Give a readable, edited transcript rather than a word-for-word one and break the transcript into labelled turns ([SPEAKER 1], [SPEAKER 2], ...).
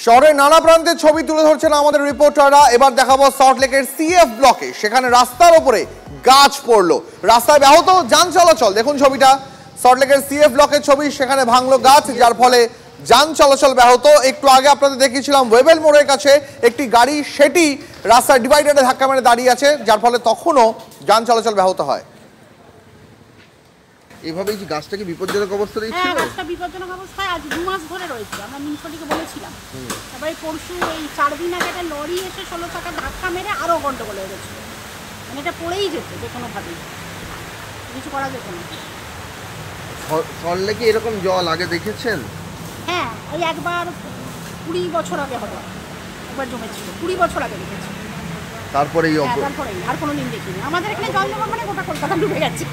[SPEAKER 1] শহরের নানা প্রান্তের ছবি তুলে ধরছেন আমাদের রিপোর্টাররা। এবার দেখাবো সল্টলেকের সিএফ ব্লকে। সেখানে রাস্তার উপরে গাছ পড়লো, রাস্তায় ব্যাহত যান চলাচল। দেখুন ছবিটা, সল্টলেকের সিএফ ব্লকের ছবি। সেখানে ভাঙলো গাছ, যার ফলে যান চলাচল ব্যাহত। একটু আগে আপনাদের দেখিয়েছিলাম ওয়েবেল মোড়ের কাছে একটি গাড়ি, সেটি রাস্তার ডিভাইডারে ধাক্কা মেরে দাঁড়িয়ে আছে, যার ফলে তখনও যান চলাচল ব্যাহত হয়।
[SPEAKER 2] এভাবেই কি গাছটা কি বিপজ্জনক অবস্থায় ছিল?
[SPEAKER 3] হ্যাঁ, গাছটা বিপজ্জনক অবস্থায় আজ 2 মাস ধরে রয়েছে। আমরা মিউনিসিপালিটিকে বলেছিলাম। তারপরে পরশু এই 4 দিন আগে একটা লরি এসে 16 চাকা ধাক্কা মেরে আরও গন্ডগোল হয়ে গেছিল। মানে এটা পড়েই যেত যে কোনোভাবেই, কিছু করা যেত না।
[SPEAKER 2] সল্টলেকে এরকম জল আগে দেখেছেন?
[SPEAKER 3] হ্যাঁ, ওই একবার 20 বছর আগে হবে, একবার জমেছিল। 20 বছর আগে দেখেছি।
[SPEAKER 2] তারপরে
[SPEAKER 3] তারপরে আর কোনো দিন দেখিনি। আমাদের এখানে জল জমা মানে গোটা কলকাতা ডুবে গেছে।